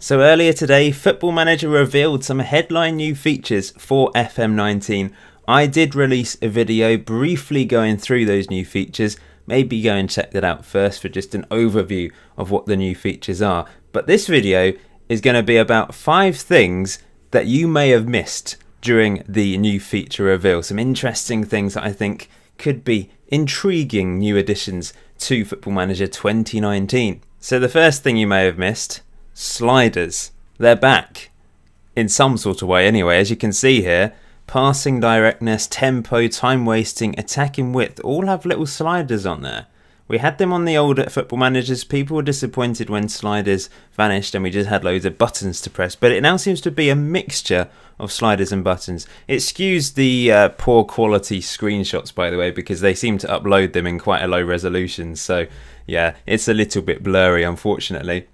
So earlier today, Football Manager revealed some headline new features for FM19. I did release a video briefly going through those new features. Maybe go and check that out first for just an overview of what the new features are. But this video is going to be about 5 things that you may have missed during the new feature reveal. Some interesting things that I think could be intriguing new additions to Football Manager 2019. So the first thing you may have missed, sliders. They're back in some sort of way anyway. As you can see here, passing directness, tempo, time wasting, attacking width all have little sliders on there. We had them on the older Football Managers. People were disappointed when sliders vanished and we just had loads of buttons to press, but it now seems to be a mixture of sliders and buttons. It skews the poor quality screenshots, by the way, because they seem to upload them in quite a low resolution, so yeah, it's a little bit blurry unfortunately.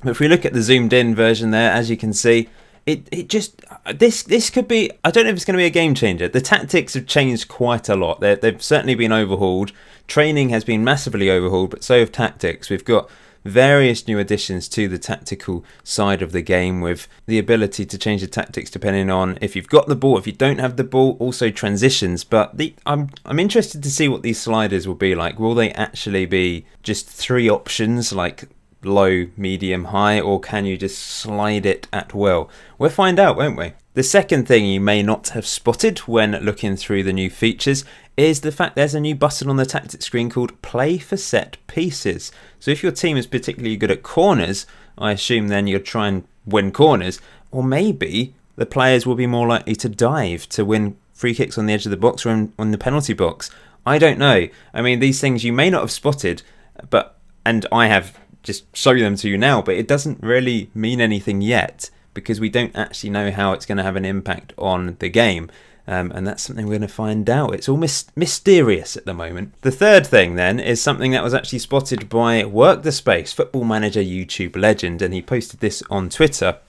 But if we look at the zoomed in version there, as you can see, this could be, I don't know if it's going to be a game changer. The tactics have changed quite a lot. They've certainly been overhauled. Training has been massively overhauled, but so have tactics. We've got various new additions to the tactical side of the game, with the ability to change the tactics depending on if you've got the ball, if you don't have the ball, also transitions. But I'm interested to see what these sliders will be like. Will they actually be just 3 options like low, medium, high, or can you just slide it at will? We'll find out, won't we? The second thing you may not have spotted when looking through the new features is the fact there's a new button on the tactics screen called Play for Set Pieces. So if your team is particularly good at corners, I assume then you'll try and win corners, or maybe the players will be more likely to dive to win free kicks on the edge of the box or on the penalty box. I don't know. I mean, these things you may not have spotted, and I have just show them to you now, but it doesn't really mean anything yet because we don't actually know how it's going to have an impact on the game, and that's something we're going to find out. It's all mysterious at the moment. The third thing then is something that was actually spotted by Work the Space, Football Manager YouTube legend, and he posted this on Twitter.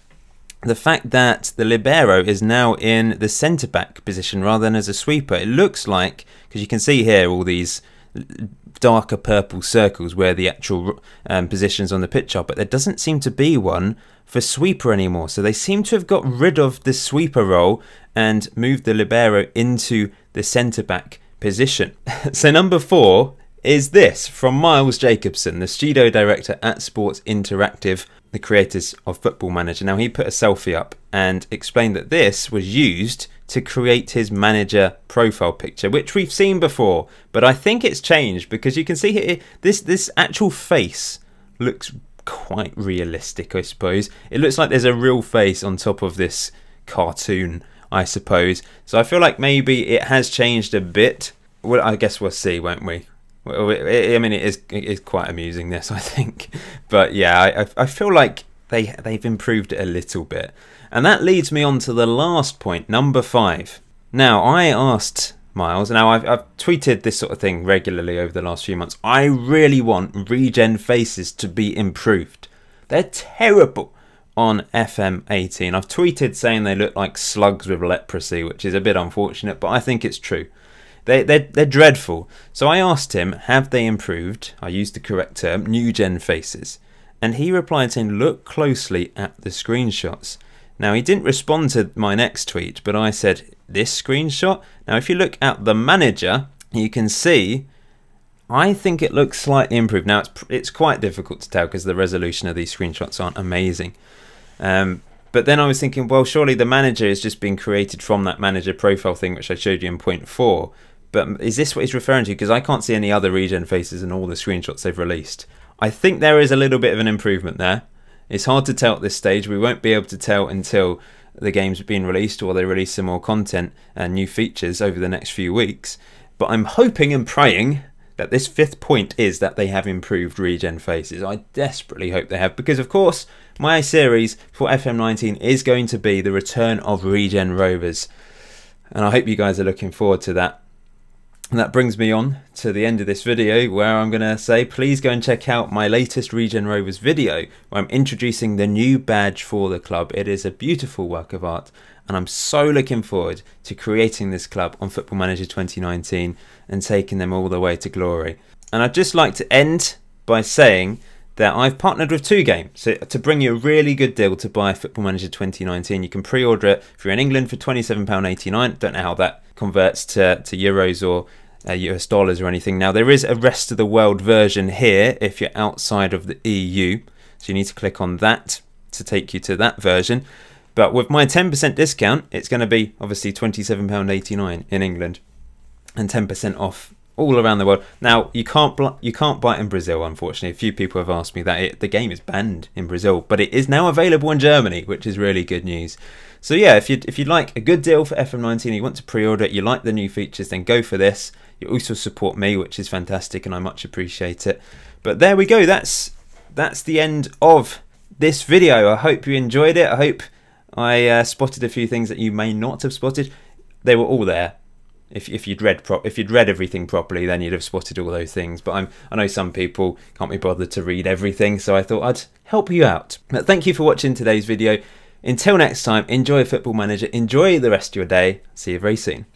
The fact that the libero is now in the centre back position rather than as a sweeper. It looks like, because you can see here all these darker purple circles where the actual positions on the pitch are, but there doesn't seem to be one for sweeper anymore. So they seem to have got rid of the sweeper role and moved the libero into the centre back position. So number 4 is this from Miles Jacobson, the studio director at Sports Interactive, the creators of Football Manager. Now he put a selfie up and explained that this was used to create his manager profile picture, which we've seen before, but I think it's changed because you can see here this actual face looks quite realistic, I suppose. It looks like there's a real face on top of this cartoon, I suppose. So I feel like maybe it has changed a bit. Well, I guess we'll see, won't we? I mean, it is quite amusing, this, I think. But yeah, I feel like they've improved it a little bit. And that leads me on to the last point, number 5. Now, I asked Miles, now I've tweeted this sort of thing regularly over the last few months. I really want regen faces to be improved. They're terrible on FM18. I've tweeted saying they look like slugs with leprosy, which is a bit unfortunate, but I think it's true. They're dreadful. So I asked him, have they improved, I used the correct term, new gen faces? And he replied saying, look closely at the screenshots. Now, he didn't respond to my next tweet, but I said, this screenshot? Now, if you look at the manager, you can see, I think it looks slightly improved. Now, it's quite difficult to tell because the resolution of these screenshots aren't amazing. But then I was thinking, well, surely the manager is just being created from that manager profile thing, which I showed you in point 4. But is this what he's referring to? Because I can't see any other regen faces in all the screenshots they've released. I think there is a little bit of an improvement there. It's hard to tell at this stage. We won't be able to tell until the game's been released or they release some more content and new features over the next few weeks. But I'm hoping and praying that this 5th point is that they have improved regen faces. I desperately hope they have, because of course my series for FM19 is going to be the return of regen rovers, and I hope you guys are looking forward to that. And that brings me on to the end of this video, where I'm going to say please go and check out my latest Regen Rovers video where I'm introducing the new badge for the club. It is a beautiful work of art and I'm so looking forward to creating this club on Football Manager 2019 and taking them all the way to glory. And I'd just like to end by saying that I've partnered with 2 Game. So to bring you a really good deal to buy Football Manager 2019, you can pre-order it if you're in England for £27.89. Don't know how that converts to euros or US dollars or anything. Now there is a rest of the world version here if you're outside of the EU, so you need to click on that to take you to that version. But with my 10% discount, it's going to be obviously £27.89 in England and 10% off all around the world. Now you can't buy it in Brazil, unfortunately. A few people have asked me that. The game is banned in Brazil, but it is now available in Germany, which is really good news. So yeah, if you'd like a good deal for FM19, you want to pre-order it, you like the new features, then go for this. You also support me, which is fantastic, and I much appreciate it. But there we go. That's the end of this video. I hope you enjoyed it. I hope I spotted a few things that you may not have spotted. They were all there. If you'd read everything properly, then you'd have spotted all those things. But I know some people can't be bothered to read everything, so I thought I'd help you out. But thank you for watching today's video. Until next time, enjoy Football Manager, enjoy the rest of your day. See you very soon.